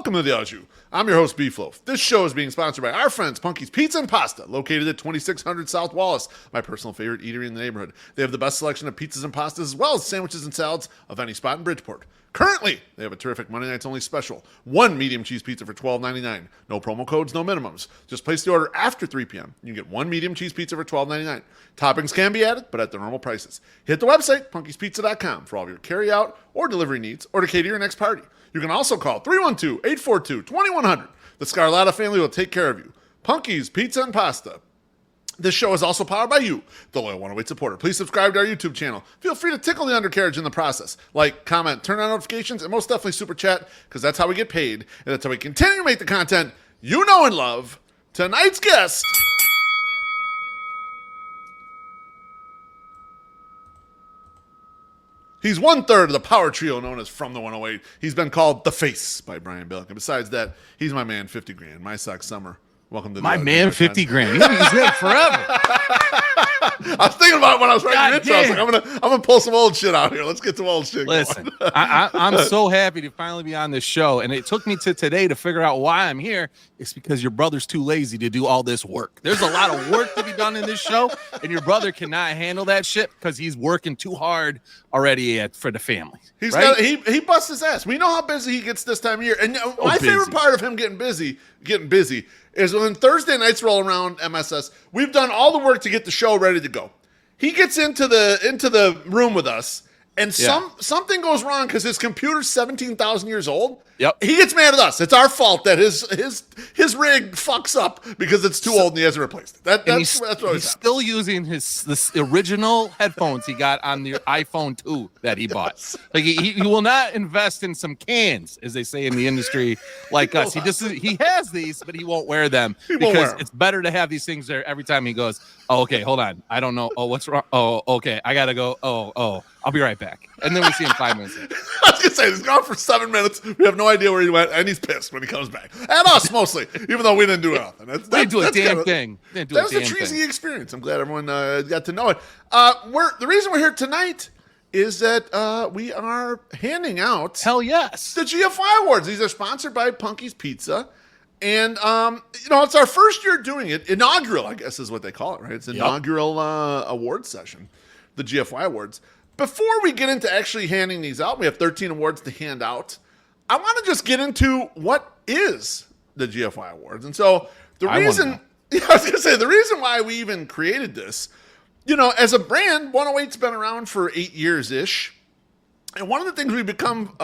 Welcome to the Au Jus. I'm your host, Beefloaf. This show is being sponsored by our friends Punky's Pizza and Pasta, located at 2600 South Wallace, my personal favorite eatery in the neighborhood. They have the best selection of pizzas and pastas, as well as sandwiches and salads of any spot in Bridgeport. Currently, they have a terrific Monday Nights Only special. One medium cheese pizza for $12.99. No promo codes, no minimums. Just place the order after 3 p.m. You can get one medium cheese pizza for $12.99. Toppings can be added, but at their normal prices. Hit the website, punkyspizza.com, for all of your carry-out or delivery needs, or to cater your next party. You can also call 312-842-2100. The Scarlatta family will take care of you. Punky's Pizza and Pasta. This show is also powered by you, the loyal 108 supporter. Please subscribe to our YouTube channel. Feel free to tickle the undercarriage in the process. Like, comment, turn on notifications, and most definitely super chat, because that's how we get paid, and that's how we continue to make the content you know and love. Tonight's guest... He's one-third of the power trio known as From the 108. He's been called The Face by Brian Billick. And besides that, he's my man, 50 grand. MySoxSummer. Welcome to the my man, 50 grand. He's been forever. I was thinking about it when I was writing the intro. I was like, I'm gonna pull some old shit out here. Let's get some old shit. Listen, I'm so happy to finally be on this show, and it took me to today to figure out why I'm here. It's because your brother's too lazy to do all this work. There's a lot of work to be done in this show, and your brother cannot handle that shit because he's working too hard already for the family. He busts his ass. We know how busy he gets this time of year. And my favorite part of him getting busy is when Thursday nights roll around MSS, we've done all the work to get the show ready to go. He gets into the room with us, and something goes wrong because his computer's 17,000 years old. Yep. He gets mad at us. It's our fault that his rig fucks up because it's too old and he hasn't replaced it. That's what he's still using this original headphones he got on the iPhone 2 that he bought. Like he will not invest in some cans, as they say in the industry, like us. He has these, but he won't wear them because it's better to have these things there every time he goes, oh, okay, hold on. I don't know. Oh, what's wrong? Oh, okay. I gotta go. Oh, I'll be right back. And then we see him 5 minutes later. I was gonna say he's gone for 7 minutes. We have no idea where he went, and he's pissed when he comes back. And us mostly, even though we didn't do anything. They didn't do a damn thing. That was a Treasy experience. I'm glad everyone got to know it. The reason we're here tonight is that we are handing out the GFY Awards. These are sponsored by Punky's Pizza. And, it's our first year doing it. Inaugural, I guess, is what they call it, right? It's inaugural award session, the GFY Awards. Before we get into actually handing these out, we have 13 awards to hand out. I want to just get into what is the GFY Awards. And so the reason why we even created this, as a brand, 108's been around for 8 years-ish. And one of the things we've become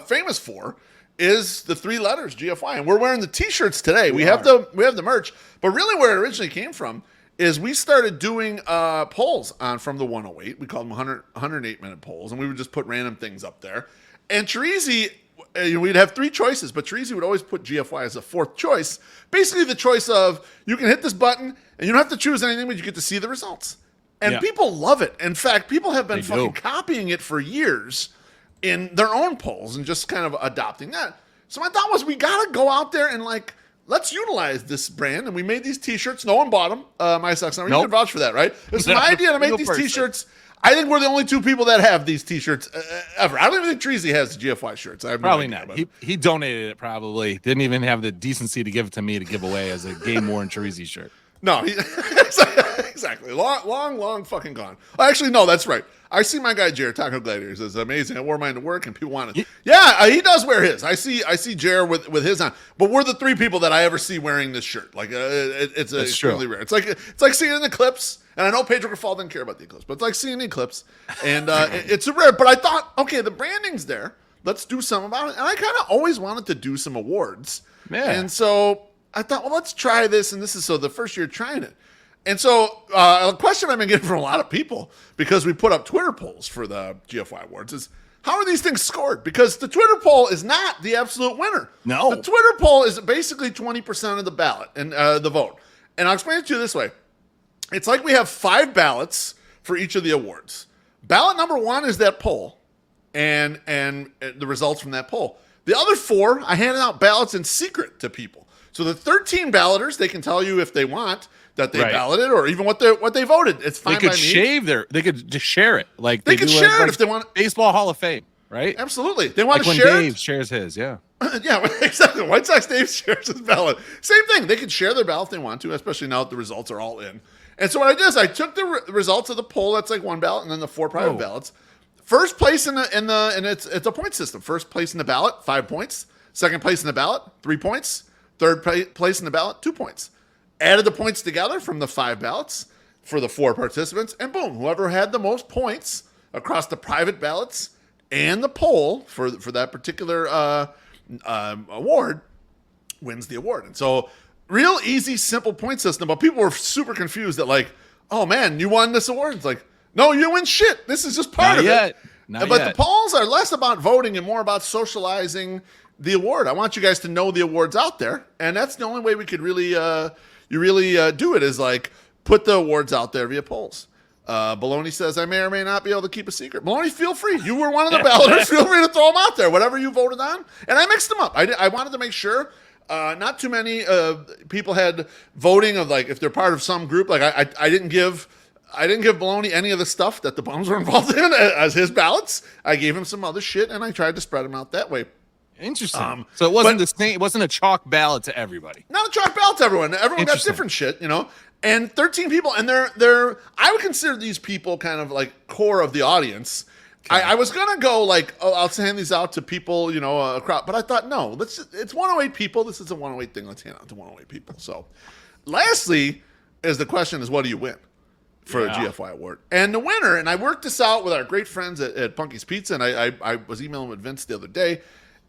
famous for is the 3 letters GFY. And we're wearing the t-shirts today. We have the merch. But really where it originally came from is we started doing polls from the 108. We called them 108-minute polls, and we would just put random things up there. And Treasy, we'd have 3 choices, but Treasy would always put GFY as a 4th choice. Basically the choice of, you can hit this button, and you don't have to choose anything, but you get to see the results. And people love it. In fact, people have been copying it for years in their own polls and just kind of adopting that. So my thought was, we got to go out there and let's utilize this brand. And we made these t-shirts. No one bought them. MySoxSummer. You can vouch for that, right? It's my idea to make these t-shirts. I think we're the only 2 people that have these t-shirts ever. I don't even think Treasy has the GFY shirts. I have probably not. He donated it probably. Didn't even have the decency to give it to me to give away as a game-worn Treasy shirt. No, exactly. Long fucking gone. Actually, no, that's right. I see my guy Jared, Taco Gladiators, is amazing. I wore mine to work, and people want it. He does wear his. I see Jared with his on. But we're the 3 people that I ever see wearing this shirt. It's extremely rare. It's like seeing an eclipse. And I know Pedro Grafal didn't care about the eclipse, but it's like seeing the eclipse. And it's a rare. But I thought, okay, the branding's there. Let's do something about it. And I kind of always wanted to do some awards. Yeah. And so I thought, well, let's try this. And this is the first year trying it. And so a question I've been getting from a lot of people, because we put up Twitter polls for the GFY Awards, is how are these things scored? Because the Twitter poll is not the absolute winner. No. The Twitter poll is basically 20% of the ballot and the vote. And I'll explain it to you this way. It's like we have 5 ballots for each of the awards. Ballot number 1 is that poll and the results from that poll. The other 4, I handed out ballots in secret to people. So the 13 balloters, they can tell you if they want that they balloted or even what they voted. It's fine by me. They could just share it. Like they could share it if they want. Baseball Hall of Fame. right? Absolutely. They want Like to when share Dave it. shares his, yeah. Yeah, exactly. White Sox Dave shares his ballot. Same thing. They can share their ballot if they want to, especially now that the results are all in. And so what I did is I took the results of the poll. That's like one ballot, and then the 4 private ballots. First place and it's a point system. First place in the ballot, 5 points. Second place in the ballot, 3 points. Third place in the ballot, 2 points. Added the points together from the 5 ballots for the 4 participants, and boom, whoever had the most points across the private ballots and the poll for that particular award wins the award. And so, real easy, simple point system. But people were super confused that, like, oh man, you won this award. It's like, no, you win shit. This is just part of it. But the polls are less about voting and more about socializing the award. I want you guys to know the awards out there, and that's the only way we could really, do it is like put the awards out there via polls. Baloney says, I may or may not be able to keep a secret. Baloney, feel free. You were one of the balloters. Feel free to throw them out there, whatever you voted on. And I mixed them up. I wanted to make sure not too many people had voting of, like, if they're part of some group. Like I didn't give Baloney any of the stuff that the bums were involved in as his ballots. I gave him some other shit, and I tried to spread them out that way. Interesting. So it wasn't the same. It wasn't a chalk ballot to everybody. Not a chalk ballot to everyone. Everyone got different shit, And 13 people, and they're I would consider these people kind of like core of the audience. Okay. I was gonna go like, oh, I'll hand these out to people, a crowd, but I thought no, it's 108 people. This is a 108 thing. Let's hand it out to 108 people. So, lastly, is the question is what do you win for a GFY award? And the winner, and I worked this out with our great friends at Punky's Pizza, and I was emailing with Vince the other day,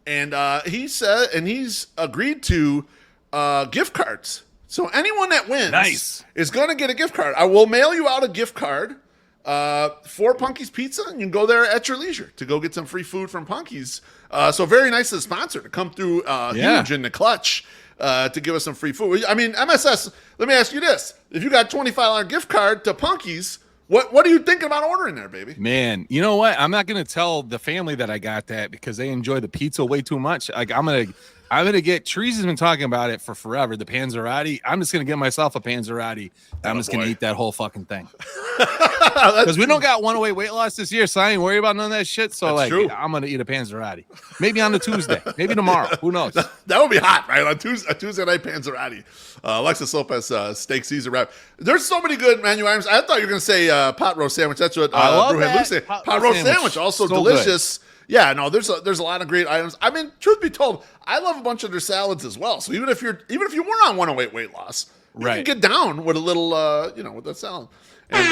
and he said, and he's agreed to gift cards. So anyone that wins is going to get a gift card. I will mail you out a gift card for Punky's Pizza, and you can go there at your leisure to go get some free food from Punky's. So very nice of the sponsor to come through huge in the clutch to give us some free food. I mean, MSS, let me ask you this. If you got $25 gift card to Punky's, what are you thinking about ordering there, baby? Man, you know what? I'm not going to tell the family that I got that because they enjoy the pizza way too much. Like I'm gonna get. Teresa's been talking about it for forever. The Panzerotti. I'm just gonna get myself a Panzerotti. I'm just gonna eat that whole fucking thing. Because we don't got 108 weight loss this year, so I ain't worried about none of that shit. So I'm gonna eat a Panzerotti. Maybe on the Tuesday. Maybe tomorrow. Who knows? That would be hot, right? On Tuesday night Panzerotti. Alexis Lopez steak Caesar wrap. There's so many good menu items. I thought you were gonna say pot roast sandwich. That's what Brewhead Luke said. Pot roast sandwich also so delicious. Good. Yeah, no, there's a lot of great items. I mean, truth be told, I love a bunch of their salads as well. So even if you were on 108 weight loss, you can get down with a little, with that salad. And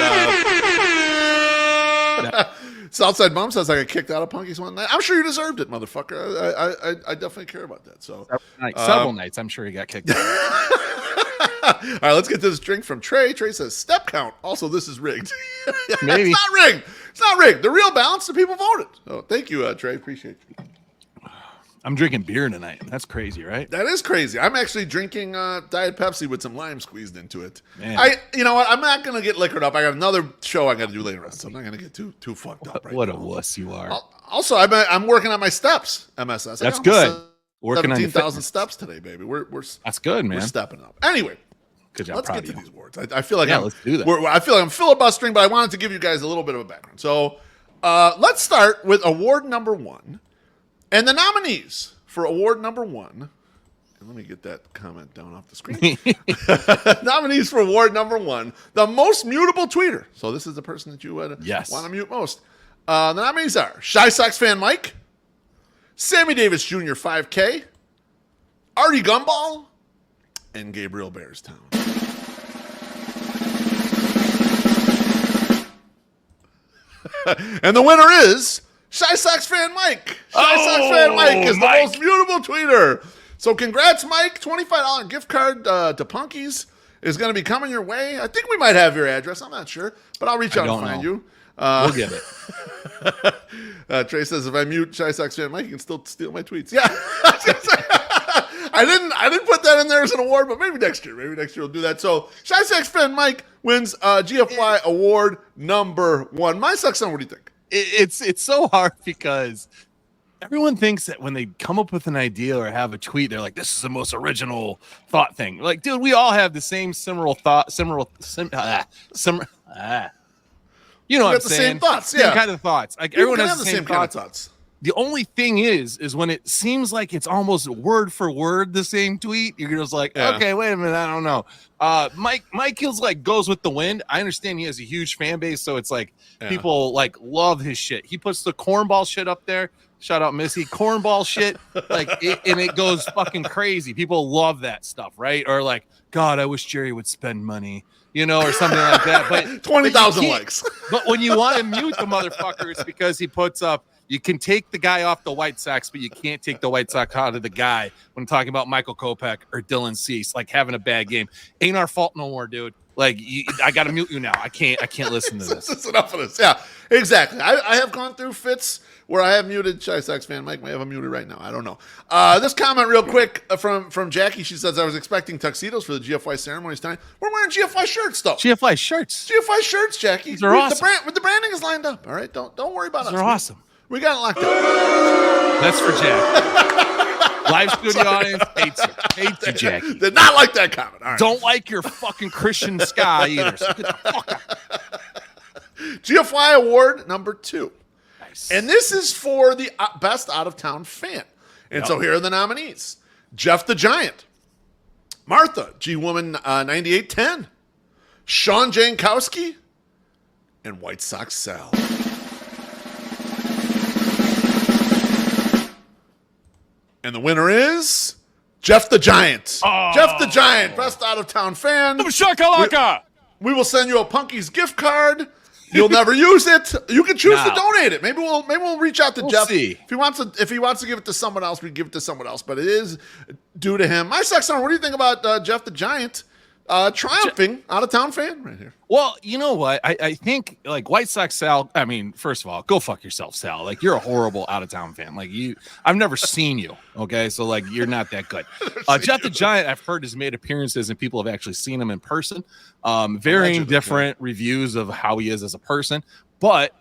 Southside Bum says I got kicked out of Punky's one night. I'm sure you deserved it, motherfucker. I definitely care about that. So several nights, I'm sure you got kicked out. All right, let's get this drink from Trey. Trey says step count. Also, this is rigged. Maybe it's not rigged. It's not rigged. The real balance, the people voted. So thank you, Trey. Appreciate you. I'm drinking beer tonight. That's crazy, right? That is crazy. I'm actually drinking Diet Pepsi with some lime squeezed into it. Man. You know what? I'm not gonna get liquored up. I got another show I got to do later on, so I'm not gonna get too fucked up. Right what now. A wuss you are. Also, I'm working on my steps. MSS. That's good. Working on 17,000 steps today, baby. We're that's good, man. We're stepping up. Anyway. Good job. Let's get to these awards. I feel like let's do that. I feel like I'm filibustering, but I wanted to give you guys a little bit of a background. So let's start with award number 1. And the nominees for award number 1. And let me get that comment down off the screen. Nominees for award number 1. The most mutable tweeter. So this is the person that you would want to mute most. The nominees are Shy Sox fan Mike, Sammy Davis Jr. 5K, Artie Gumball, and Gabriel Bearstown. And the winner is Shy Sox fan Mike. Shy Sox fan Mike is the most mutable tweeter. So congrats, Mike. $25 gift card to Punky's is going to be coming your way. I think we might have your address. I'm not sure, but I'll reach out and find you. We'll get it. Trey says if I mute Shy Sox fan Mike, you can still steal my tweets. Yeah. I didn't put that in there as an award, but maybe next year. Maybe next year we'll do that. So Shy Sox fan Mike wins GFY award number 1. MySoxSummer, what do you think? It's so hard because everyone thinks that when they come up with an idea or have a tweet, they're like, this is the most original thought thing. Like, dude, we all have the same similar thought, you know what I'm saying? Same thoughts, same kind of thoughts. Like everyone has the same kind of thoughts. The only thing is when it seems like it's almost word for word the same tweet, you're just like, okay, wait a minute, I don't know. Mike Hill's like goes with the wind. I understand he has a huge fan base, so it's like people like love his shit. He puts the cornball shit up there. Shout out Missy, cornball shit, and it goes fucking crazy. People love that stuff, right? Or like, God, I wish Jerry would spend money, or something like that. But 20,000 likes. But when you want to mute the motherfucker, it's because he puts up. You can take the guy off the White Sox, but you can't take the White Sox out of the guy when talking about Michael Kopech or Dylan Cease, like having a bad game. Ain't our fault no more, dude. Like, I got to mute you now. I can't listen to this. It's enough of this. Yeah, exactly. I have gone through fits where I have muted Chi Sox fan Mike. May have him muted right now. I don't know. This comment real quick from Jackie. She says, I was expecting tuxedos for the GFY ceremonies tonight. We're wearing GFY shirts, though. GFY shirts. GFY shirts, Jackie. They're awesome. The branding is lined up, all right? Don't worry about us. They're awesome. We got it locked up. That's for Jack. Live studio audience hates you, Jackie. Did not like that comment. All right. Don't like your fucking Christian Sky either. So get the fuck out. GFY Award number 2. Nice. And this is for the best out-of-town fan. And so here are the nominees. Jeff the Giant. Martha, G-Woman 9810. Sean Jankowski. And White Sox Sal. And the winner is Jeff the Giant. Oh. Jeff the Giant, best out-of-town fan. Shakalaka. We will send you a Punky's gift card. You'll never use it. You can choose to donate it. Maybe we'll reach out to Jeff. See. If he wants to give it to someone else, we give it to someone else. But it is due to him. MySoxSummer, what do you think about Jeff the Giant triumphing out-of-town fan right here? Well, you know what? I think like White Sox Sal. I mean, first of all, go fuck yourself, Sal. Like you're a horrible out-of-town fan. Like I've never seen you. Okay, so like you're not that good. Jeff the Giant, I've heard, has made appearances and people have actually seen him in person. Varying different reviews of how he is as a person, but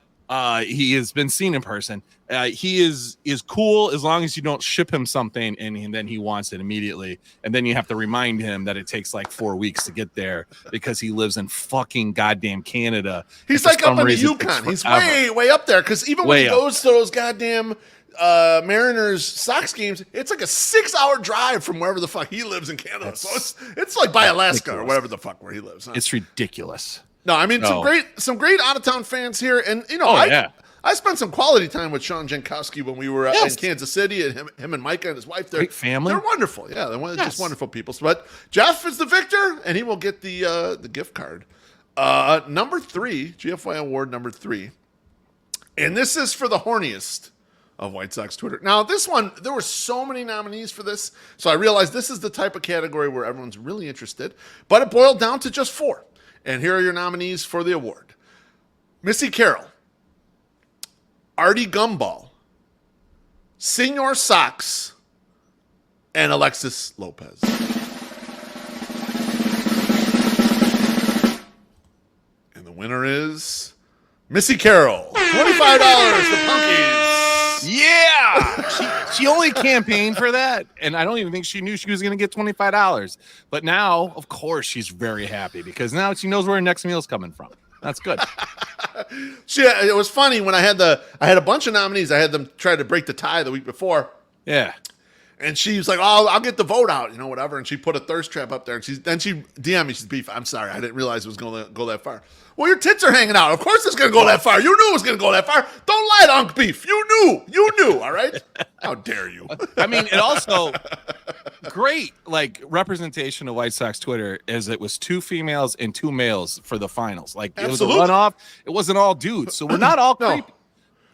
he has been seen in person. He is cool as long as you don't ship him something and then he wants it immediately. And then you have to remind him that it takes like 4 weeks to get there because he lives in fucking goddamn Canada. He's like up in the Yukon. He's way up there because even when he goes to those goddamn Mariners Sox games, it's like a 6-hour drive from wherever the fuck he lives in Canada. So it's like by Alaska or whatever the fuck where he lives. Huh? It's ridiculous. No, I mean some great out of town fans here, and I spent some quality time with Sean Jankowski when we were in Kansas City, and him and Micah and his wife. Great family. They're wonderful. Yeah, they're just wonderful people. But Jeff is the victor, and he will get the gift card. Number 3, GFY Award number 3, and this is for the horniest of White Sox Twitter. Now, this one, there were so many nominees for this, so I realized this is the type of category where everyone's really interested, but it boiled down to just 4. And here are your nominees for the award. Missy Carroll, Artie Gumball, Senor Sox, and Alexis Lopez. And the winner is Missy Carroll. $25, the Punkies. Yeah, she only campaigned for that, and I don't even think she knew she was going to get $25. But now, of course, she's very happy because now she knows where her next meal is coming from. That's good. It was funny when I had a bunch of nominees. I had them try to break the tie the week before. Yeah. And she was like, "Oh, I'll get the vote out, whatever." And she put a thirst trap up there. And she DM'd me. She's beef. I'm sorry, I didn't realize it was going to go that far. Well, your tits are hanging out. Of course it's going to go that far. You knew it was going to go that far. Don't lie to Unc Beef. You knew. All right. How dare you? I mean, it also great like representation of White Sox Twitter as it was 2 females and 2 males for the finals. Like it was a runoff. It wasn't all dudes, so we're not all creepy.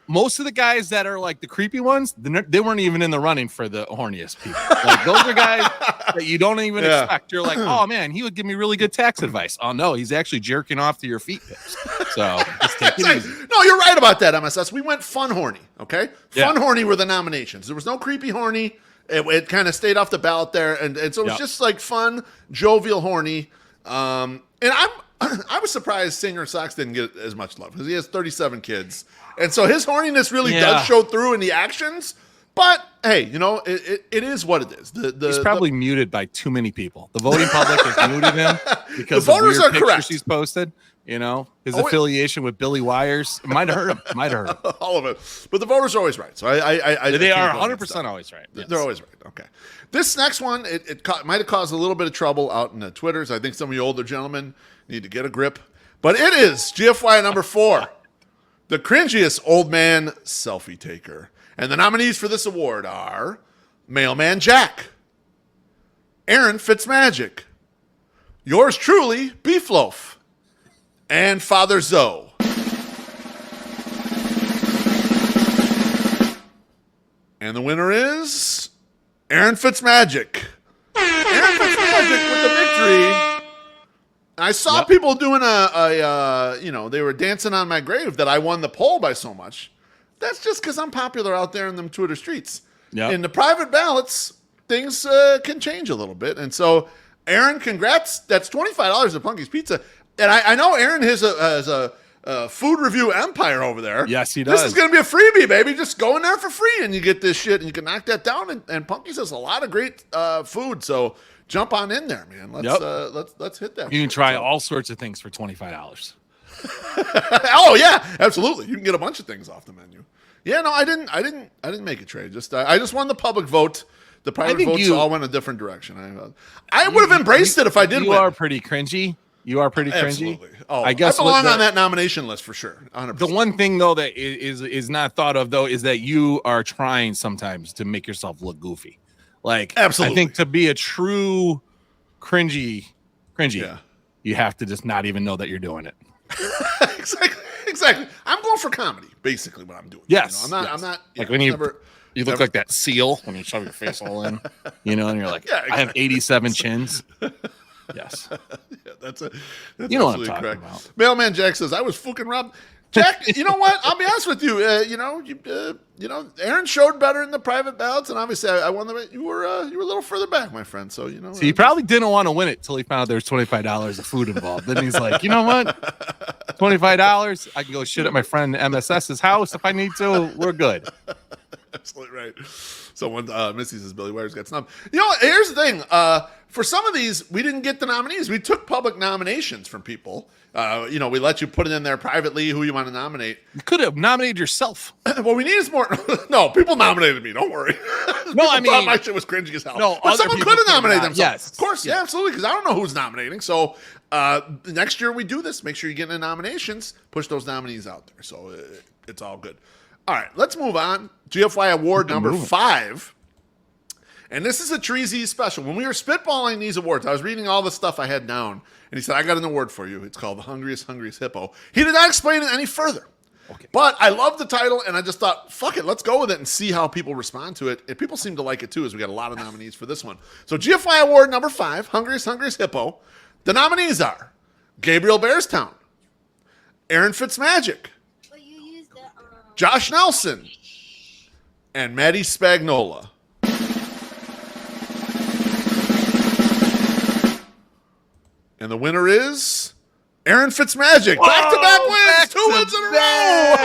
Most of the guys that are like the creepy ones, they weren't even in the running for the horniest people. Like those are guys that you don't even expect. You're like, oh man, he would give me really good tax advice. Oh no, he's actually jerking off to your feet pics. So just take it easy. No, you're right about that, MSS. We went fun horny, okay? Fun horny were the nominations. There was no creepy horny. It kind of stayed off the ballot there, and so it was just like fun, jovial horny. And I was surprised Singer Sox didn't get as much love because he has 37 kids. And so his horniness really does show through in the actions. But, hey, it is what it is. He's probably muted by too many people. The voting public has muted him because the voters of weird are correct. pictures he's posted. You know, his affiliation with Billy Wires might have hurt him. All of it. But the voters are always right. So they are 100% always right. Yes. They're always right. Okay. This next one, it might have caused a little bit of trouble out in the Twitters. I think some of you older gentlemen need to get a grip. But it is GFY number 4, the cringiest old man selfie taker. And the nominees for this award are Mailman Jack, Aaron Fitzmagic, yours truly, Beefloaf, and Father Zoe. And the winner is Aaron Fitzmagic. Aaron Fitzmagic with the victory. I saw people doing they were dancing on my grave that I won the poll by so much. That's just because I'm popular out there in them Twitter streets. Yep. In the private ballots, things can change a little bit. And so, Aaron, congrats. That's $25 at Punky's Pizza. And I know Aaron has a food review empire over there. Yes, he does. This is going to be a freebie, baby. Just go in there for free and you get this shit and you can knock that down. And Punky's has a lot of great food. So jump on in there, man. Let's hit that. You can try all sorts of things for $25. Oh yeah, absolutely. You can get a bunch of things off the menu. Yeah, no, I didn't make a trade. I just won the public vote. The private votes all went a different direction. I would have embraced it if I did win. You are pretty cringy. Absolutely. Oh, I guess I belong on that nomination list for sure. 100%. The one thing though that is not thought of though is that you are trying sometimes to make yourself look goofy. Like, absolutely. I think to be a true cringy, you have to just not even know that you're doing it. Exactly. I'm going for comedy, basically what I'm doing. Yes. I'm not like when you look like that seal when you shove your face all in, and you're like, exactly. I have 87 chins. Yes. Yeah, that's you know what I'm talking about. Mailman Jack says, I was fucking robbed. Jack, you know what? I'll be honest with you. Aaron showed better in the private ballots, and obviously I won the. You were a little further back, my friend. So So he probably didn't want to win it till he found out there was $25 of food involved. Then he's like, you know what? $25. I can go shit at my friend MSS's house if I need to. We're good. Absolutely right. Someone, Missy says Billy Wires got snubbed. Here's the thing. For some of these, we didn't get the nominees. We took public nominations from people. We let you put it in there privately who you want to nominate. You could have nominated yourself. What we need is more. No, people nominated me. Don't worry. No, I mean, thought my shit was cringy as hell. No, but someone could have nominated themselves. Yes, of course, yeah, absolutely. Because I don't know who's nominating. So next year we do this. Make sure you get in the nominations. Push those nominees out there. So it's all good. All right, let's move on. GFY Award number 5. And this is a Treasy special. When we were spitballing these awards, I was reading all the stuff I had down, and he said, I got an award for you. It's called The Hungriest Hippo. He did not explain it any further. Okay. But I love the title, and I just thought, fuck it, let's go with it and see how people respond to it. And people seem to like it, too, as we got a lot of nominees for this one. So GFY Award number 5, Hungriest Hippo. The nominees are Gabriel Bearstown, Aaron Fitzmagic, Josh Nelson, and Maddie Spagnola. And the winner is Aaron Fitzmagic. Back-to-back wins. 2 wins in a row.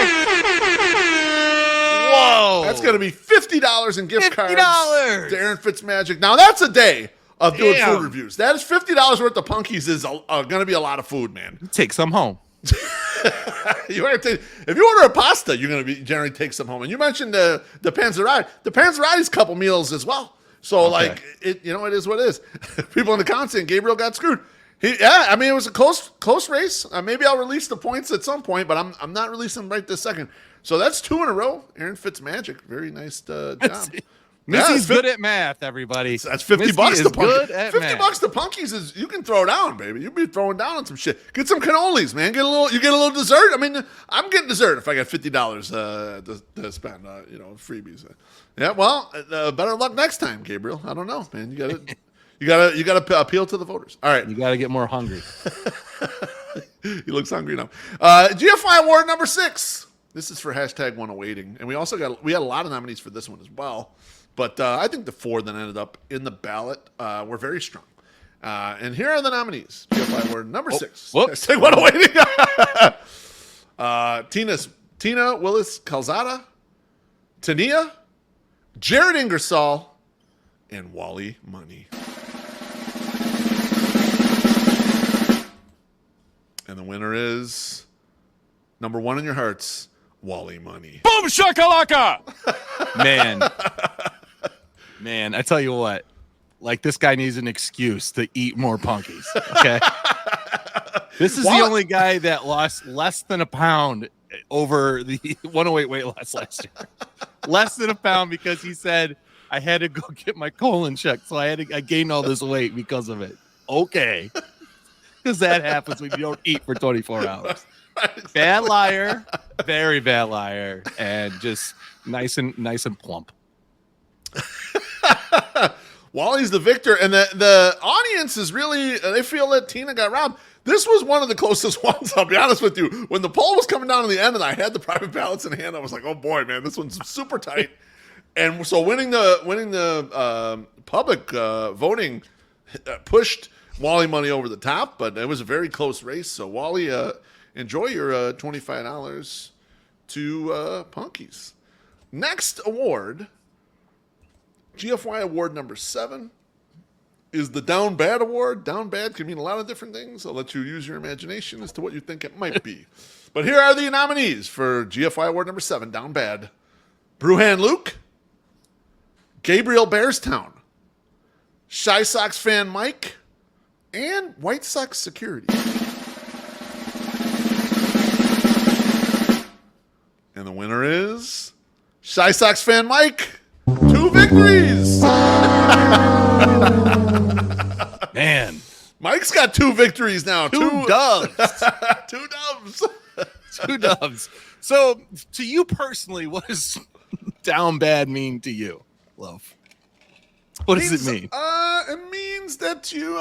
Whoa. That's going to be $50 in gift cards to Aaron Fitzmagic. Now, that's a day of doing food reviews. That is $50 worth of Punkies is going to be a lot of food, man. Take some home. If you order a pasta, you're going to generally take some home. And you mentioned the Panzerotti. The Panzerotti's a couple meals as well. So, it is what it is. People in the comments saying Gabriel got screwed. It was a close race. Maybe I'll release the points at some point, but I'm not releasing them right this second. So that's 2 in a row. Aaron Fitzmagic, very nice job. Missy's good at math, everybody. That's $50 to Punkies. $50 to Punkies is you can throw down, baby. You be throwing down on some shit. Get some cannolis, man. You get a little dessert. I mean, I'm getting dessert if I got $50 to spend. Freebies. Yeah, well, better luck next time, Gabriel. I don't know, man. You gotta appeal to the voters. All right. You gotta get more hungry. He looks hungry now. GFY Award number 6. This is for #1awaiting. And we had a lot of nominees for this one as well. But I think the 4 that ended up in the ballot were very strong. And here are the nominees. GFY Award number 6. #1awaiting. Tina Willis Calzada, Tania, Jared Ingersoll, and Wally Money. And the winner is number one in your hearts, Wally Money. Boom shakalaka! Man, I tell you what, like this guy needs an excuse to eat more punkies. Okay. This is the only guy that lost less than a pound over the 108 weight loss last year. Less than a pound because he said, I had to go get my colon checked. So I gained all this weight because of it. Okay. Because that happens when you don't eat for 24 hours. Bad liar, very bad liar, and just nice and plump. Wally's the victor, and the audience is really, they feel that Tina got robbed. This was one of the closest ones, I'll be honest with you. When the poll was coming down to the end and I had the private ballots in hand, I was like, oh boy, man, this one's super tight. And so winning the public voting pushed Wally Money over the top, but it was a very close race. So Wally, enjoy your $25 to Punkies. Next award, GFY award number 7, is the Down Bad award. Down Bad can mean a lot of different things. I'll let you use your imagination as to what you think it might be. But here are the nominees for GFY award number 7, Down Bad. Brewhan Luke, Gabriel Bearstown, Shy Sox fan Mike, and White Sox security. And the winner is Shy Sox fan Mike. 2 victories. Man, Mike's got 2 victories now. 2 dubs. 2 dubs. 2 dubs. So, to you personally, what does down bad mean to you, love? What does it mean? It means that you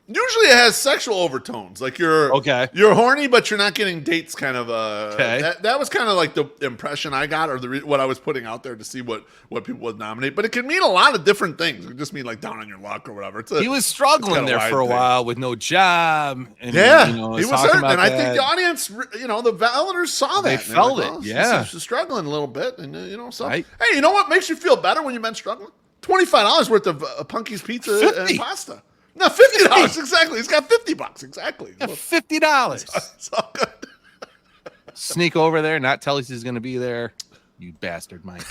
usually it has sexual overtones. Like you're horny, but you're not getting dates. Kind of. Okay. That was kind of like the impression I got, or what I was putting out there to see what people would nominate. But it can mean a lot of different things. It could just mean like down on your luck or whatever. He was struggling there for a while with no job. And, he was hurting, and I think the audience, the voters saw that. They felt it. Yeah, she's struggling a little bit, and so right. Hey, you know what makes you feel better when you've been struggling? $25 worth of Punky's pizza 50. and pasta. No, $50 exactly. He's got $50 exactly. Yeah, $50. It's all good. Sneak over there, not tell us he's going to be there. You bastard, Mike.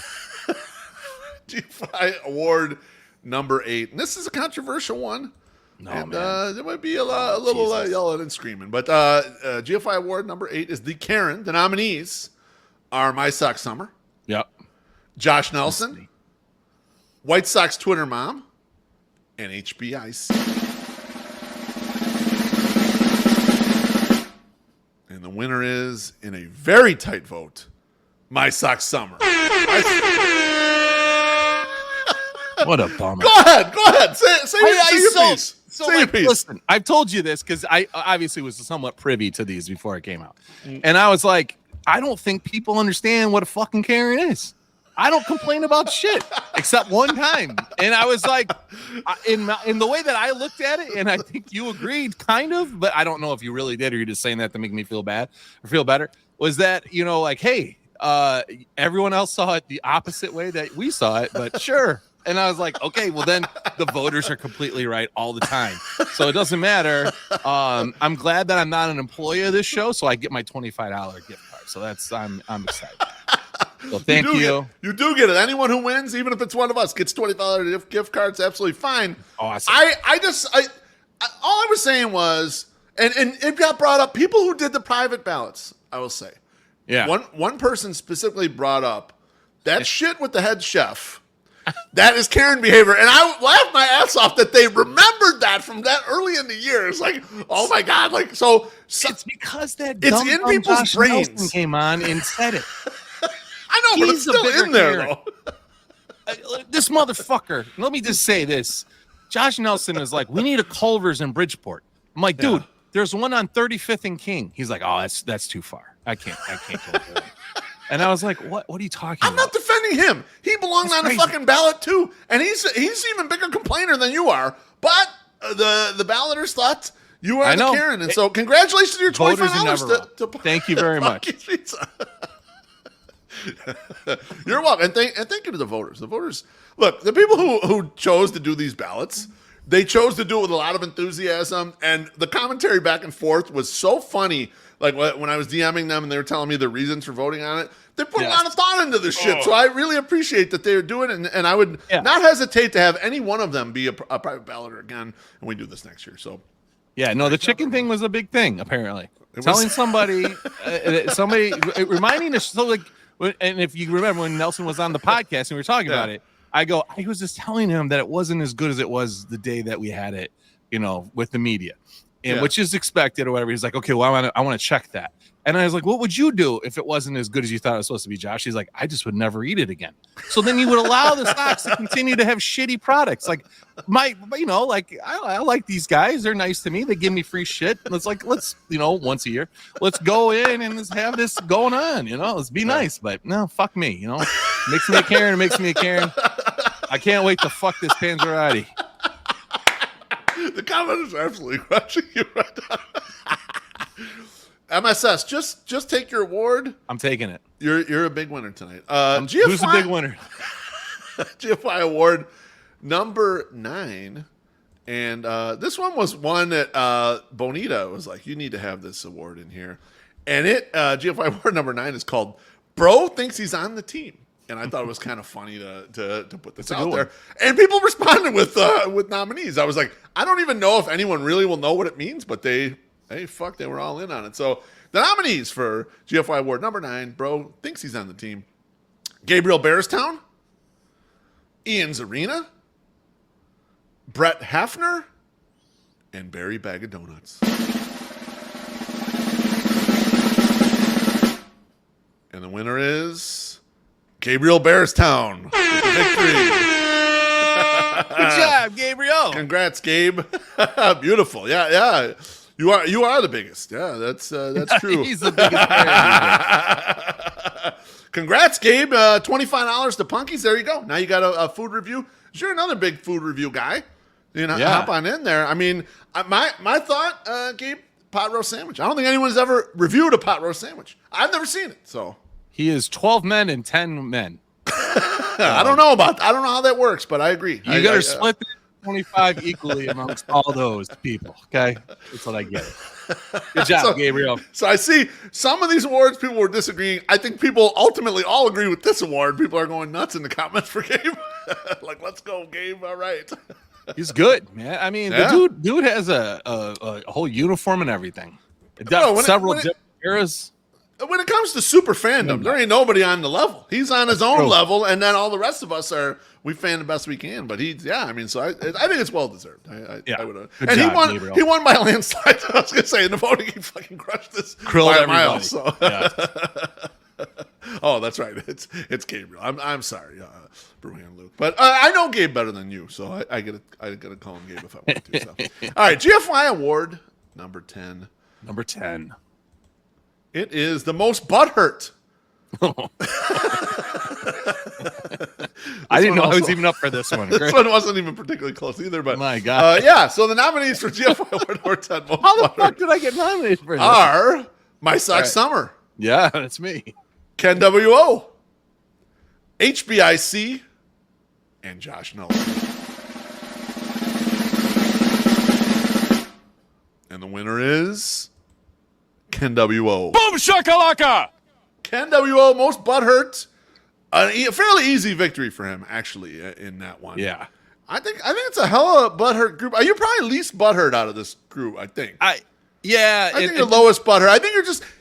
GFI award number 8, and this is a controversial one. No, and, man. there might be a little yelling and screaming, but GFI award number 8 is the Karen. The nominees are MySoxSummer. Yep. Josh Nelson, White Sox Twitter mom, and HBIC. And the winner is, in a very tight vote, MySoxSummer. What a bummer. Go ahead. Say your piece. Say your piece. Listen, I've told you this because I obviously was somewhat privy to these before it came out. And I was like, I don't think people understand what a fucking Karen is. I don't complain about shit except one time. And I was like, in the way that I looked at it, and I think you agreed kind of, but I don't know if you really did or you're just saying that to make me feel bad or feel better, was that, like, hey, everyone else saw it the opposite way that we saw it, but sure. And I was like, okay, well then the voters are completely right all the time. So it doesn't matter. I'm glad that I'm not an employee of this show, so I get my $25 gift card. So I'm excited. So thank you. You do get it. Anyone who wins, even if it's one of us, gets $25 gift cards. Absolutely fine. Awesome. All I was saying was, and it got brought up. People who did the private ballots, I will say, yeah. One person specifically brought up that shit with the head chef. That is Karen behavior, and I laughed my ass off that they remembered that from that early in the year. It's like, oh my god, like so it's because that it's in people's Josh brains. Nelson came on and said it. I know, but it's still in there though. This motherfucker. Let me just say this: Josh Nelson is like, we need a Culver's in Bridgeport. I'm like, dude, there's one on 35th and King. He's like, oh, that's too far. I can't go there. And I was like, what are you talking about? I'm not defending him. He belonged on a fucking ballot too. And he's even bigger complainer than you are. But the balloters thought you are the Karen. And so congratulations to your $25 to thank you very much. Pizza. You're welcome. And thank you to the voters. The voters, look, the people who chose to do these ballots, they chose to do it with a lot of enthusiasm, and the commentary back and forth was so funny. Like when I was DMing them and they were telling me the reasons for voting on it, they put a lot of thought into this shit. So I really appreciate that they're doing it, and I would not hesitate to have any one of them be a private balloter again, and we do this next year. So yeah, no, the chicken thing was a big thing apparently. Telling somebody, reminding us, so like, and if you remember when Nelson was on the podcast and we were talking about it, I was just telling him that it wasn't as good as it was the day that we had it, with the media, and which is expected or whatever. He's like, okay, well, I want to check that. And I was like, what would you do if it wasn't as good as you thought it was supposed to be, Josh? He's like, I just would never eat it again. So then you would allow the stocks to continue to have shitty products. Like I like these guys. They're nice to me. They give me free shit. Let's once a year, let's go in and let's have this going on. Let's be nice. But no, fuck me. Makes me a Karen. It makes me a Karen. I can't wait to fuck this Panzerotti. The commenters are absolutely crushing you right now. MSS, just take your award. I'm taking it. You're a big winner tonight. GFY, who's the big winner? GFY award number 9, and this one was one that Bonita was like, you need to have this award in here, and GFY award number 9 is called "Bro Thinks He's on the Team," and I thought it was kind of funny to put this out there, and people responded with nominees. I was like, I don't even know if anyone really will know what it means, but they were all in on it. So the nominees for GFY Award number 9, Bro Thinks He's on the Team: Gabriel Bearstown, Ian Zarina, Brett Hafner, and Barry Bag of Donuts. And the winner is Gabriel Bearstown with the victory. Good job, Gabriel. Congrats, Gabe. Beautiful. Yeah. You are the biggest. Yeah, that's true. He's the biggest player. Congrats, Gabe. $25 to Punkies. There you go. Now you got a food review. You're another big food review guy. Hop on in there. I mean, my thought, Gabe, pot roast sandwich. I don't think anyone's ever reviewed a pot roast sandwich. I've never seen it. So he is 12 men and 10 men. I don't know how that works, but I agree. You got to split the 25 equally amongst all those people. Okay, that's what I get. Good job, Gabriel. So I see some of these awards people were disagreeing. I think people ultimately all agree with this award. People are going nuts in the comments for Gabe. Like, let's go, Gabe. All right. He's good, man. I mean, the dude has a whole uniform and everything. Several different eras. When it comes to super fandom, there ain't nobody on the level. He's on his own level, and then all the rest of us we fan the best we can. But so I think it's well deserved. I would have. And job, he won by a landslide. I was gonna say in the voting, he fucking crushed this by a mile. So. Yeah. Oh, that's right. It's Gabriel. I'm sorry, Bruhan Luke, but I know Gabe better than you, so I gotta call him Gabe if I want to. So. All right, GFY award number 10. Number 10. It is the most butthurt. I didn't know I was even up for this one. This one wasn't even particularly close either. But my God, So the nominees for GFY Award number 10 most how the fuck did I get nominated for this? Are MySoxSummer. Yeah, that's me. Ken WO, HBIC, and Josh Nolan. And the winner is Ken WO. Boom shakalaka! Ken WO, most butthurt. A fairly easy victory for him, actually, in that one. Yeah. I think it's a hella butthurt group. You're probably least butthurt out of this group, I think. I think you're lowest butthurt. I think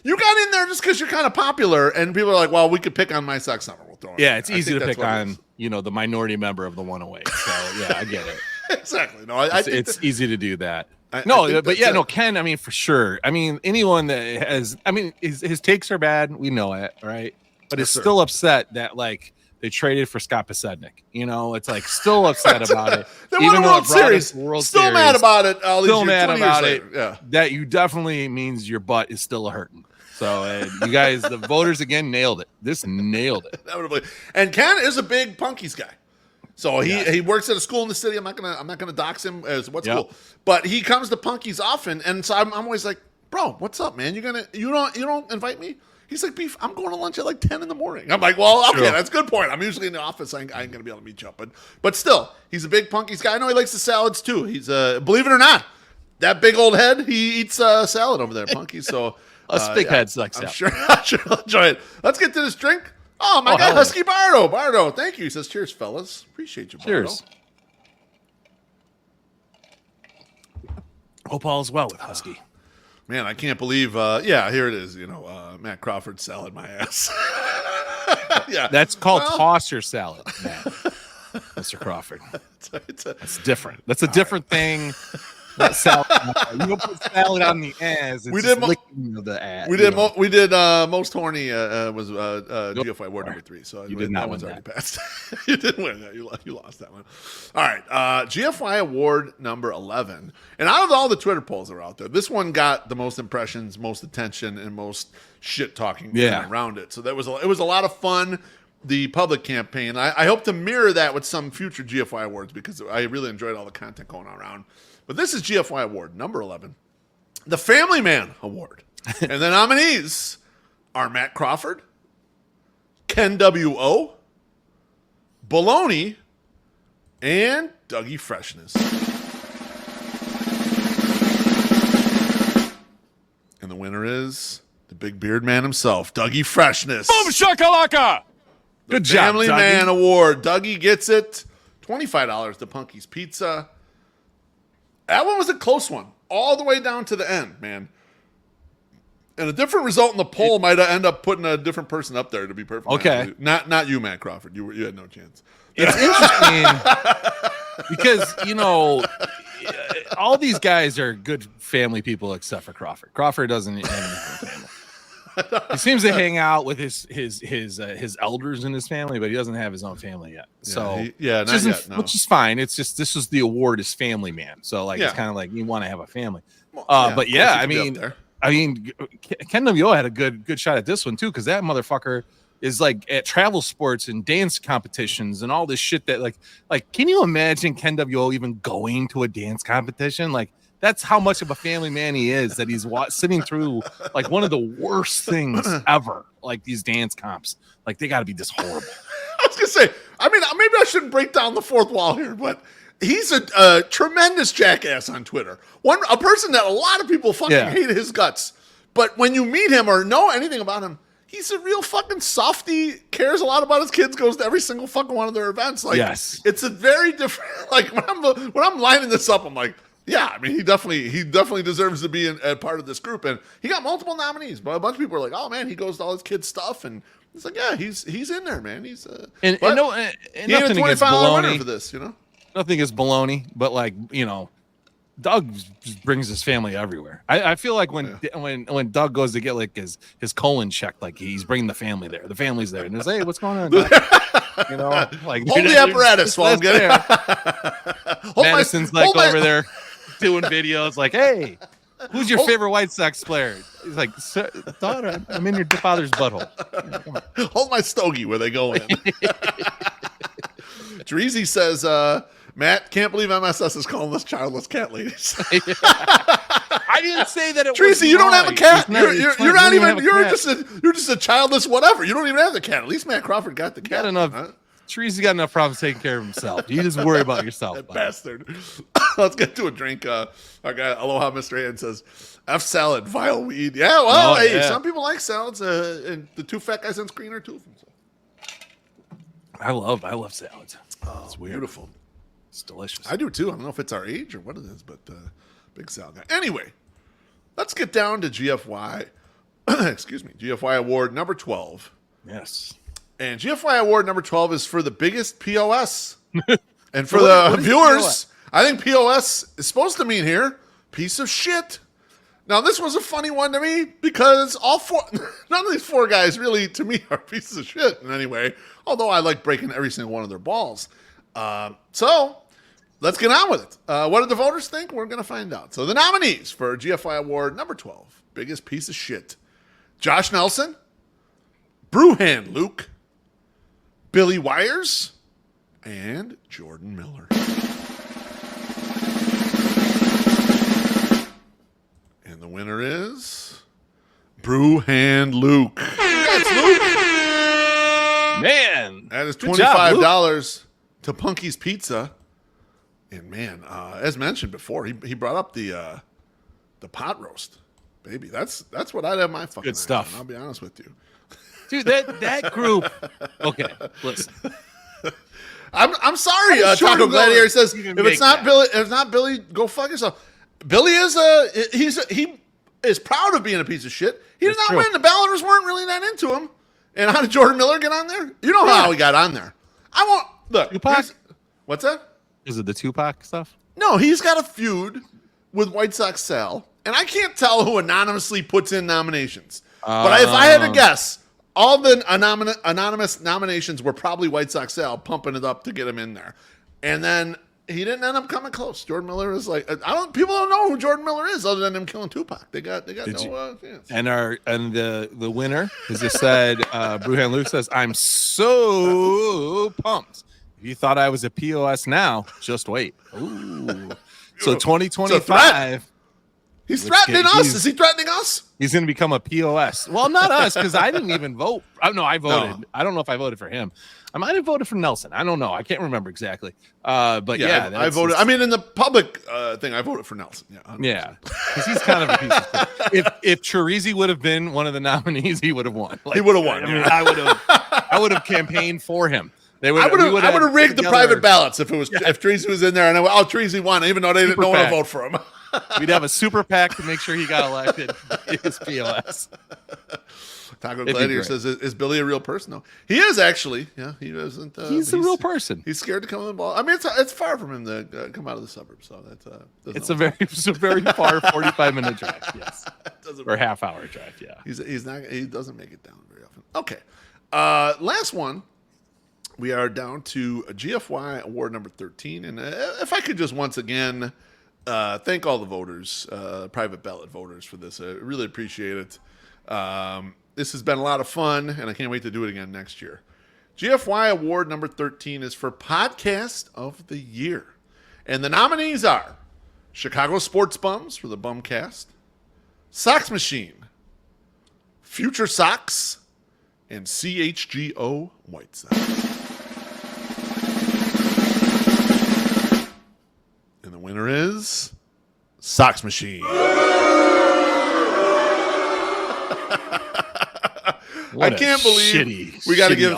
you got in there just because you're kind of popular, and people are like, well, we could pick on MySoxSummer. We'll throw it. Yeah, it's easy to pick on, the minority member of the 108. So, yeah, I get it. Exactly. No, I think it's easy to do that. Ken, I mean, for sure. I mean, anyone that has, his takes are bad. We know it, right? But it's still upset that, like, they traded for Scott Pasednik. It's like still upset about it. They won a World Series. Still mad about it. Still mad about it. Yeah. That you definitely means your butt is still a hurting. So you guys, the voters again nailed it. This nailed it. And Ken is a big Punkies guy. So he works at a school in the city. I'm not gonna dox him as what school, but he comes to Punkies often, and so I'm always like, bro, what's up, man? You don't invite me? He's like, Beef, I'm going to lunch at like 10 in the morning. I'm like, well, okay, Sure. that's a good point. I'm usually in the office. I ain't going to be able to meet you up. But still, he's a big Punky's guy. I know he likes the salads too. He's, believe it or not, that big old head, he eats salad over there, Punky. So Us big heads like I'm salad. sure I'll enjoy it. Let's get to this drink. Oh, my guy, hell Husky Bardo. Bardo, thank you. He says, cheers, fellas. Appreciate you, Bardo. Cheers. Hope all is well with Husky. Man, I can't believe, yeah, here it is. Matt Crawford salad my ass. Yeah. That's called toss your salad, man. Mr. Crawford. That's different. That's a different thing. Not salad. You don't put salad on the ass. It's just licking of the ass. We did most horny was GFY award number 3. So you did not that win one's that. already passed. You didn't win that. You lost that one. All right, GFY award number 11. And out of all the Twitter polls that are out there, this one got the most impressions, most attention, and most shit talking around it. So it was a lot of fun. The public campaign. I hope to mirror that with some future GFY awards because I really enjoyed all the content going on around. But this is GFY award number 11, the Family Man Award. And the nominees are Matt Crawford, Ken W.O., Baloney, and Dougie Freshness. And the winner is the big beard man himself, Dougie Freshness. Boom shakalaka! Good job, Family Dougie. Man Award. Dougie gets it. $25 to Punky's Pizza. That one was a close one, all the way down to the end, man. And a different result in the poll might end up putting a different person up there, to be perfectly honest with you. Not you, Matt Crawford. You had no chance. It's interesting because, all these guys are good family people except for Crawford. Crawford doesn't have any family. He seems to hang out with his elders in his family, but he doesn't have his own family yet. So not yet, no. Which is fine. It's just this is the award is Family Man. So it's kind of like you want to have a family. But yeah, I mean, Ken W.O. had a good shot at this one too, because that motherfucker is like at travel sports and dance competitions and all this shit that like can you imagine Ken W.O. even going to a dance competition? Like that's how much of a family man he is, that he's sitting through like one of the worst things ever, like these dance comps. Like they got to be just horrible. I was gonna say, I mean, maybe I shouldn't break down the fourth wall here, but he's a tremendous jackass on Twitter. A person that a lot of people fucking hate his guts. But when you meet him or know anything about him, he's a real fucking softy, cares a lot about his kids, goes to every single fucking one of their events. Like, it's a very different, like when I'm lining this up, I'm like, yeah, I mean, he definitely deserves to be a part of this group. And he got multiple nominees, but a bunch of people are like, oh man, he goes to all his kids' stuff. And it's like, yeah, he's in there, man. He's and he nothing ain't a against $25 winner baloney for this, Nothing against baloney, but Doug just brings his family everywhere. I feel like when Doug goes to get like his colon checked, like he's bringing the family there. The family's there, and they say, "Hey, what's going on?" Doug? Like hold the apparatus while I'm getting. Madison's over there doing videos, like, "Hey, who's your favorite White Sox player?" He's like, "Daughter, I'm in your father's butthole." Come on. Hold my stogie where they go in. Dreezy says, Matt, can't believe MSS is calling us childless cat ladies. I didn't say that it was Tracy, you don't have a cat. You're not even. You're cat. just a childless whatever. You don't even have the cat. At least Matt Crawford got the cat. Got enough. Treesy's got enough problems taking care of himself. You just worry about yourself. That bastard. Let's get to a drink. Our guy Aloha Mr. Ann says, F salad, vile weed. Yeah, well, some people like salads. And the two fat guys on screen are two of them. So. I love salads. Oh, it's weird. Beautiful. It's delicious. I do too. I don't know if it's our age or what it is, but big salad guy. Anyway, let's get down to GFY. Excuse me. GFY award number 12. Yes. And GFY award number 12 is for the biggest POS. And for the viewers, I think POS is supposed to mean here, piece of shit. Now, this was a funny one to me because none of these four guys really, to me, are pieces of shit in any way. Although I like breaking every single one of their balls. So let's get on with it. What did the voters think? We're going to find out. So the nominees for GFI award number 12, biggest piece of shit. Josh Nelson, Brewhand Luke, Billy Wires, and Jordan Miller. And the winner is Brew Hand Luke. That's Luke. Man. That is Good job, $25 to Punky's Pizza. And man, as mentioned before, he brought up the pot roast. Baby, that's what I'd have my fucking good stuff. On, I'll be honest with you. Dude, that group. Okay, listen. I'm sorry, I'm sure Taco no Gladiator one says even if it's make not that. Billy, if it's not Billy, go fuck yourself. Billy is he is proud of being a piece of shit. He did That's not true. win. The balloters weren't really that into him. And how did Jordan Miller get on there? You know how he got on there. I won't look. Tupac? What's that? Is it the Tupac stuff? No, he's got a feud with White Sox Sal, and I can't tell who anonymously puts in nominations. But if I had to guess, all the anonymous nominations were probably White Sox Sal pumping it up to get him in there. And then he didn't end up coming close. Jordan Miller is like, people don't know who Jordan Miller is other than him killing Tupac. They got no chance. And the winner, as you said, Bruhan Luke says, I'm so pumped. If you thought I was a POS now, just wait. Ooh. So 2025. He's threatening us. Is he threatening us? He's going to become a POS. Well, not us, because I didn't even vote. No, I voted. No. I don't know if I voted for him. I might have voted for Nelson. I don't know. I can't remember exactly. But yeah, I voted. I mean, in the public thing, I voted for Nelson. Yeah, 100%. Yeah, because he's kind of a piece of shit. If Chirizi would have been one of the nominees, he would have won. Like, he would have won. I mean, I would have campaigned for him. I would have rigged the private ballots if Treasy was in there, and Treasy won, even though they didn't know to vote for him. We'd have a super PAC to make sure he got elected. His POS. Taco Gladiator says, "Is Billy a real person?" No, he is actually. Yeah, he doesn't. He's a real person. He's scared to come on the ball. I mean, it's far from him to come out of the suburbs, so that's. It's a very far 45-minute drive. Yes, or half-hour drive. Yeah, he doesn't make it down very often. Okay, last one. We are down to a GFY award number 13, and if I could just once again thank all the voters, private ballot voters, for this. I really appreciate it. This has been a lot of fun, and I can't wait to do it again next year. GFY award number 13 is for Podcast of the Year, and the nominees are Chicago Sports Bums for the Bumcast, Sox Machine, Future Sox, and CHGO White Sox. And the winner is Sox Machine. I can't believe we got to give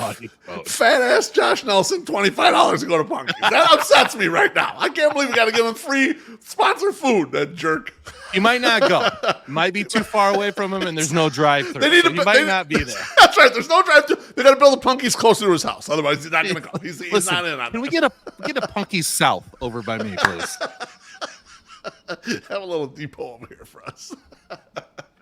fat ass Josh Nelson $25 to go to Punky's. That upsets me right now. I can't believe we got to give him free sponsor food. That jerk. He might not go. Might be too far away from him, and there's no drive-through. He might not be there. That's right. There's no drive-through. They got to build a Punky's closer to his house. Otherwise, he's not going to go. He's Listen, not in on it. Can we get a Punky's South over by me, please? Have a little depot over here for us.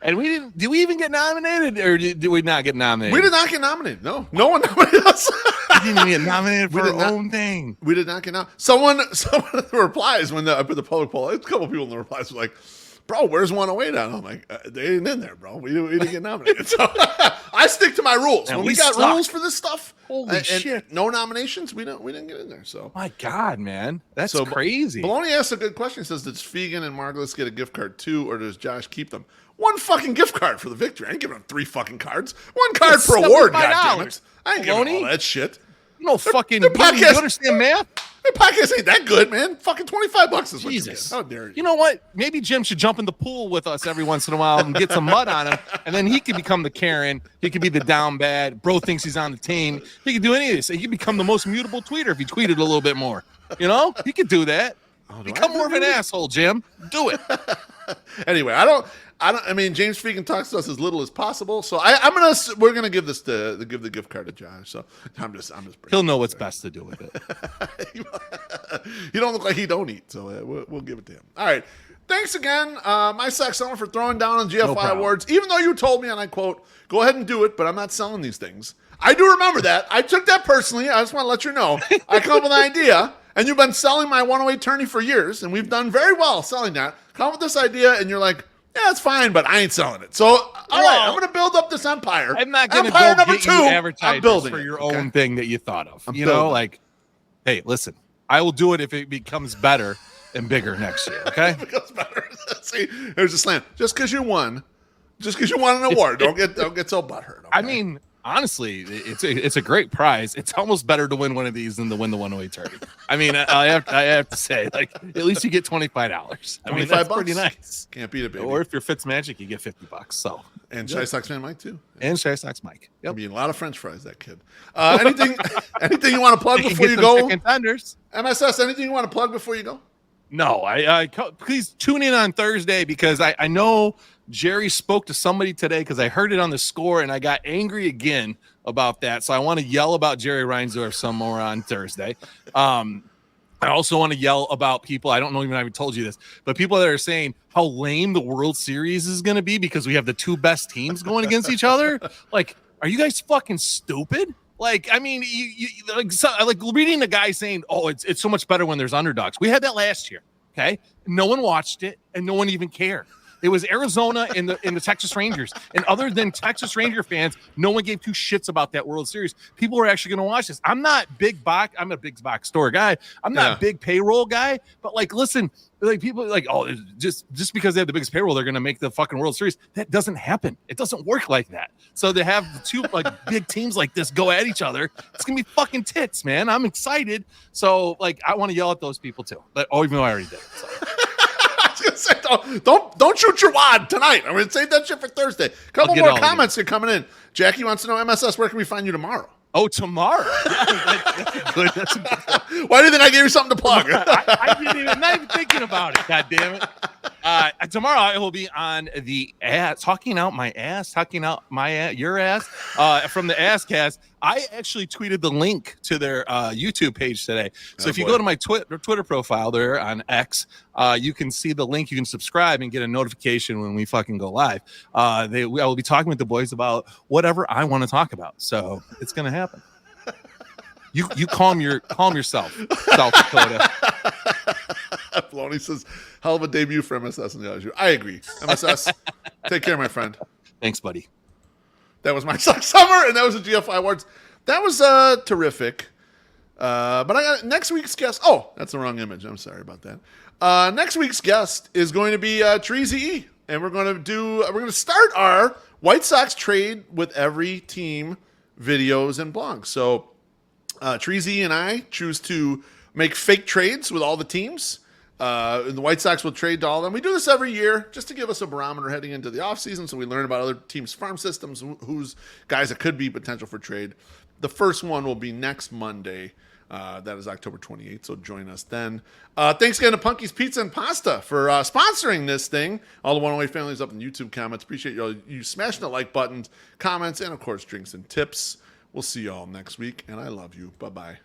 And we didn't. Did we even get nominated, or did we not get nominated? We did not get nominated. No one nominated us. We didn't even get nominated for our own thing. We did not get nominated. Someone in the replies when I put the public poll. A couple people in the replies were like, "Bro, where's 108 at?" I'm like, "They ain't in there, bro. We didn't get nominated." So I stick to my rules. Man, when we got suck. rules for this stuff, Holy shit! No nominations. We didn't get in there. So my God, man, that's crazy. Baloney asked a good question. He says, "Does Fegan and Margulis get a gift card too, or does Josh keep them?" One fucking gift card for the victory. I ain't giving them 3 fucking cards. One card per award, goddammit. I ain't giving all that shit. No fucking podcast. You understand math? The podcast ain't that good, man. Fucking $25 is what Jesus. you get. How dare you? You know what? Maybe Jim should jump in the pool with us every once in a while and get some mud on him, and then he could become the Karen. He could be the down bad. Bro thinks he's on the team. He could do any of this. He could become the most mutable tweeter if he tweeted a little bit more. You know? He could do that. Become more of an asshole, Jim. Do it. Anyway, I mean, James Fegan talks to us as little as possible, so we're gonna give the gift card to Josh. So I'm just. He'll know what's best to do with it. You don't look like he don't eat, so we'll give it to him. All right. Thanks again, MySoxSummer, for throwing down on GFI awards. Even though you told me, and I quote, "Go ahead and do it," but I'm not selling these things. I do remember that. I took that personally. I just want to let you know. I come up with an idea, and you've been selling my 108 tourney for years, and we've done very well selling that. Come up with this idea, and you're like, "Yeah, it's fine, but I ain't selling it." So, all right, I'm going to build up this empire. I'm not going to go number get 2 you advertisers for your own thing that you thought of. You know, like, hey, listen, I will do it if it becomes better and bigger next year, okay? It becomes better. See, here's a slam. Just because you won Just because you won an award, don't get so butthurt. Okay? I mean, honestly, it's a great prize. It's almost better to win one of these than to win the 108 tourney. I mean, I have to say, like, at least you get $25. I mean, that's pretty nice. Can't beat it, baby. Or if you're Fitzmagic, you get $50. So, and Shy Sox fan Mike too. And Shy Sox Mike. Yep. I mean, a lot of French fries, that kid. Anything you want to plug before you go? Contenders. MSS. Anything you want to plug before you go? No, please tune in on Thursday because I know Jerry spoke to somebody today because I heard it on the score and I got angry again about that. So I want to yell about Jerry Reinsdorf some more on Thursday. I also want to yell about people. I don't know even if I told you this, but people that are saying how lame the World Series is going to be because we have the two best teams going against each other. Like, are you guys fucking stupid? Like, I mean, you like reading the guy saying, "Oh, it's so much better when there's underdogs." We had that last year. Okay, no one watched it, and no one even cared. It was Arizona and the Texas Rangers, and other than Texas Ranger fans, no one gave two shits about that World Series. People are actually going to watch this. I'm not big box. I'm a big box store guy. I'm not a big payroll guy. But like, listen, like people like, oh, just because they have the biggest payroll, they're going to make the fucking World Series. That doesn't happen. It doesn't work like that. So to have the two like big teams like this go at each other, it's gonna be fucking tits, man. I'm excited. So like, I want to yell at those people too. But even though I already did. So. Say, don't shoot your wad tonight. I'm gonna save that shit for Thursday. A couple more comments are coming in. Jackie wants to know, MSS, where can we find you tomorrow? Oh, tomorrow. That's good. That's a good. Why didn't I give you something to plug? I didn't even, not even thinking about it. God damn it. Tomorrow I will be on the ass, talking out my ass, your ass from the Ass Cast. I actually tweeted the link to their YouTube page today. So if you go to my Twitter profile there on X, you can see the link. You can subscribe and get a notification when we fucking go live. I will be talking with the boys about whatever I want to talk about. So it's going to happen. You calm yourself, South Dakota. Floney says, hell of a debut for MSS in the Au Jus. I agree. MSS, take care, my friend. Thanks, buddy. That was MySoxSummer, and that was the GFI Awards. That was terrific. But I got next week's guest. Oh, that's the wrong image. I'm sorry about that. Next week's guest is going to be Treezy E, and we're going to start our White Sox trade with every team videos and blogs. So Treezy and I choose to make fake trades with all the teams. The White Sox will trade to all of them. We do this every year just to give us a barometer heading into the offseason so we learn about other teams' farm systems, who's guys that could be potential for trade. The first one will be next Monday. That is October 28th, so join us then. Thanks again to Punky's Pizza and Pasta for sponsoring this thing. All the 108 families up in YouTube comments. Appreciate you smashing the like buttons, comments, and, of course, drinks and tips. We'll see you all next week, and I love you. Bye-bye.